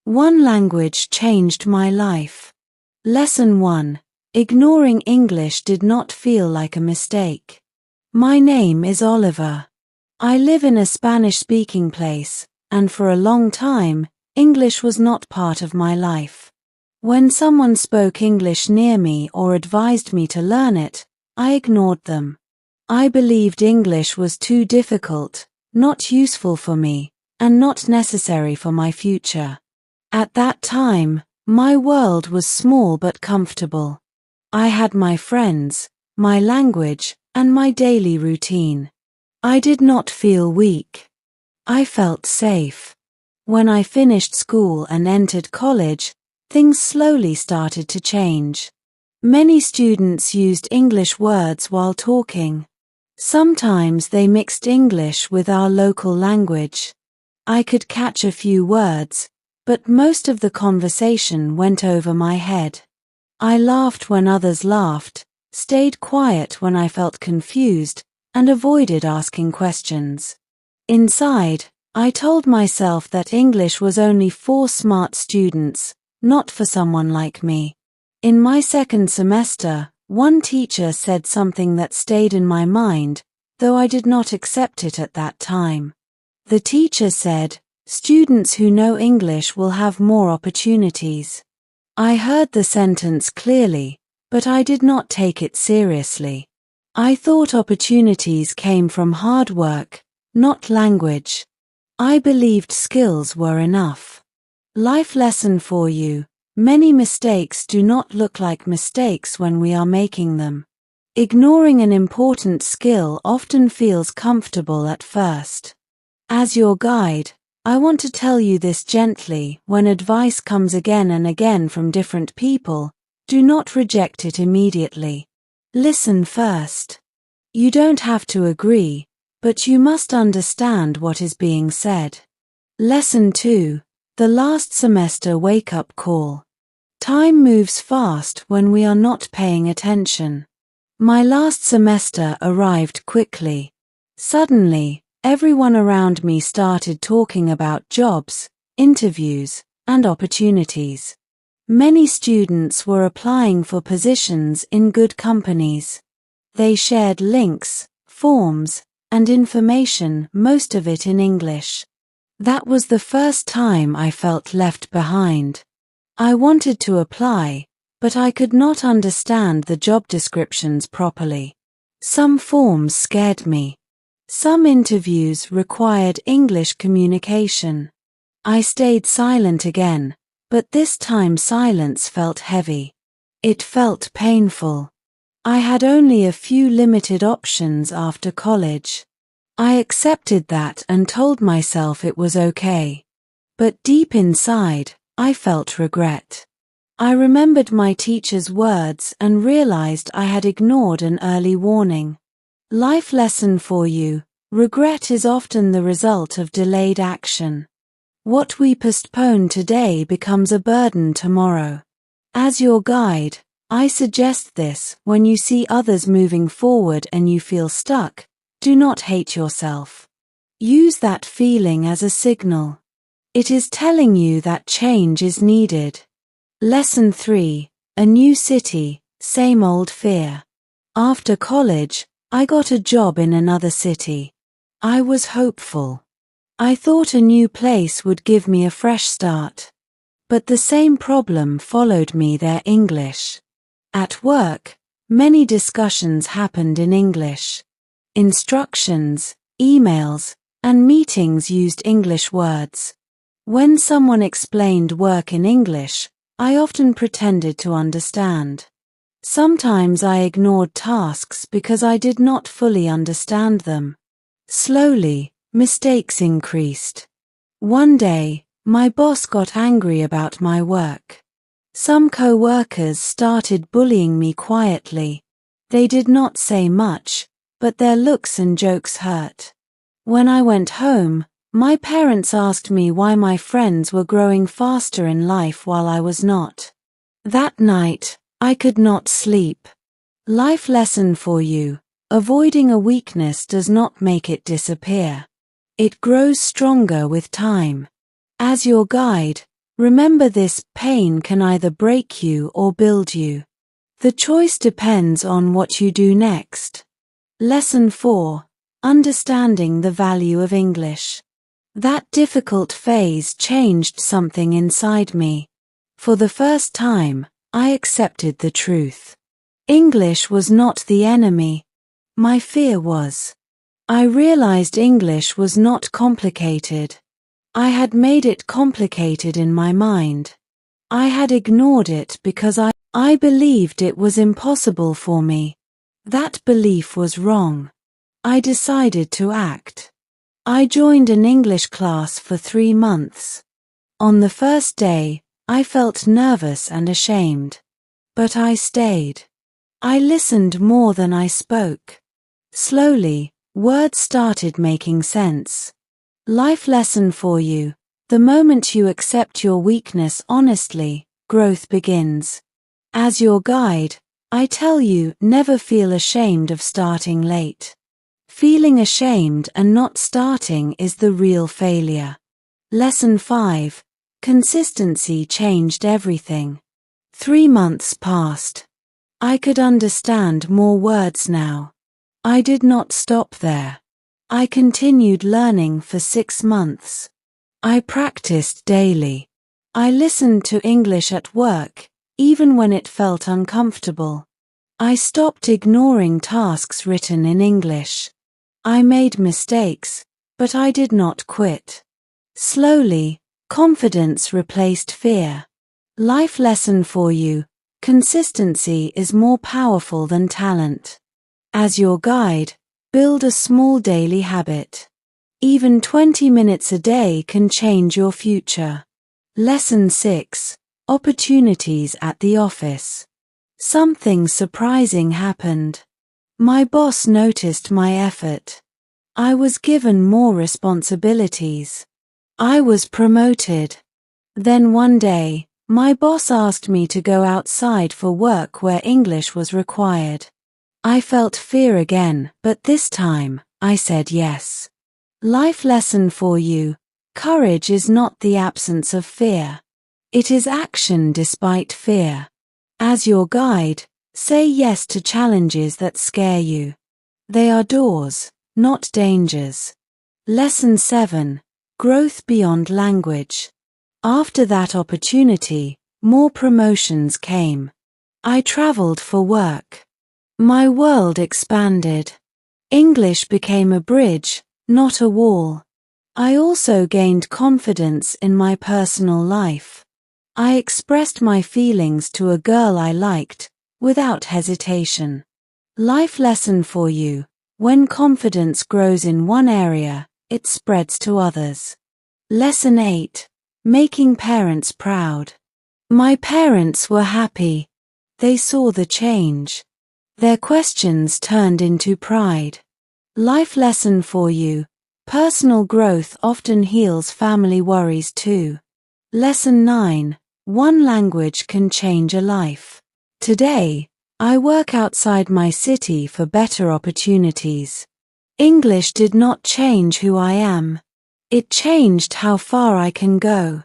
One language changed my life. Lesson 1. Ignoring English did not feel like a mistake. My name is Oliver. I live in a Spanish-speaking place, and for a long time, English was not part of my life. When someone spoke English near me or advised me to learn it, I ignored them. I believed English was too difficult, not useful for me, and not necessary for my future. At that time, my world was small but comfortable. I had my friends, my language, and my daily routine. I did not feel weak. I felt safe. When I finished school and entered college, things slowly started to change. Many students used English words while talking. Sometimes they mixed English with our local language. I could catch a few words, but most of the conversation went over my head. I laughed when others laughed, stayed quiet when I felt confused, and avoided asking questions. Inside, I told myself that English was only for smart students, not for someone like me. In my second semester, one teacher said something that stayed in my mind, though I did not accept it at that time. The teacher said, "Students who know English will have more opportunities." I heard the sentence clearly, but I did not take it seriously. I thought opportunities came from hard work, not language. I believed skills were enough. Life lesson for you: many mistakes do not look like mistakes when we are making them. Ignoring an important skill often feels comfortable at first. As your guide, I want to tell you this gently: when advice comes again and again from different people, do not reject it immediately. Listen first. You don't have to agree, but you must understand what is being said. Lesson 2. The last semester wake-up call. Time moves fast when we are not paying attention. My last semester arrived quickly. Suddenly, everyone around me started talking about jobs, interviews, and opportunities. Many students were applying for positions in good companies. They shared links, forms, and information, most of it in English. That was the first time I felt left behind. I wanted to apply, but I could not understand the job descriptions properly. Some forms scared me. Some interviews required English communication. I stayed silent again, but this time silence felt heavy. It felt painful. I had only a few limited options after college. I accepted that and told myself it was okay. But deep inside, I felt regret. I remembered my teacher's words and realized I had ignored an early warning. Life lesson for you: regret is often the result of delayed action. What we postpone today becomes a burden tomorrow. As your guide, I suggest this: when you see others moving forward and you feel stuck, do not hate yourself. Use that feeling as a signal. It is telling you that change is needed. Lesson 3. A new city, same old fear. After college, I got a job in another city. I was hopeful. I thought a new place would give me a fresh start. But the same problem followed me there: English. At work, many discussions happened in English. Instructions, emails, and meetings used English words. When someone explained work in English, I often pretended to understand. Sometimes I ignored tasks because I did not fully understand them. Slowly, mistakes increased. One day, my boss got angry about my work. Some co-workers started bullying me quietly. They did not say much, but their looks and jokes hurt. When I went home, my parents asked me why my friends were growing faster in life while I was not. That night, I could not sleep. Life lesson for you: avoiding a weakness does not make it disappear. It grows stronger with time. As your guide, Remember this: pain can either break you or build you. The choice depends on what you do next. Lesson 4. Understanding the value of English. That difficult phase changed something inside me. For the first time, I accepted the truth. English was not the enemy. My fear was. I realized English was not complicated. I had made it complicated in my mind. I had ignored it because I believed it was impossible for me. That belief was wrong. I decided to act. I joined an English class for 3 months. On the first day, I felt nervous and ashamed. But I stayed. I listened more than I spoke. Slowly, words started making sense. Life lesson for you: the moment you accept your weakness honestly, growth begins. As your guide, I tell you, never feel ashamed of starting late. Feeling ashamed and not starting is the real failure. Lesson 5. Consistency changed everything. 3 months passed. I could understand more words now. I did not stop there. I continued learning for 6 months. I practiced daily. I listened to English at work, even when it felt uncomfortable. I stopped ignoring tasks written in English. I made mistakes, but I did not quit. Slowly, confidence replaced fear. Life lesson for you: consistency is more powerful than talent. As your guide, build a small daily habit. Even 20 minutes a day can change your future. Lesson 6. Opportunities at the office. Something surprising happened. My boss noticed my effort. I was given more responsibilities. I was promoted. Then one day, my boss asked me to go outside for work where English was required. I felt fear again, but this time, I said yes. Life lesson for you: courage is not the absence of fear. It is action despite fear. As your guide, say yes to challenges that scare you. They are doors, not dangers. Lesson 7. Growth beyond language. After that opportunity, more promotions came. I traveled for work. My world expanded. English became a bridge, not a wall. I also gained confidence in my personal life. I expressed my feelings to a girl I liked, without hesitation. Life lesson for you: when confidence grows in one area, it spreads to others. Lesson 8. Making parents proud. My parents were happy. They saw the change. Their questions turned into pride. Life lesson for you: personal growth often heals family worries too. Lesson 9. One language can change a life. Today, I work outside my city for better opportunities. English did not change who I am. It changed how far I can go.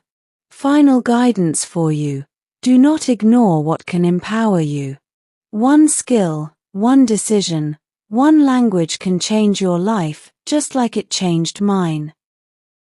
Final guidance for you: do not ignore what can empower you. One skill, one decision, one language can change your life, just like it changed mine.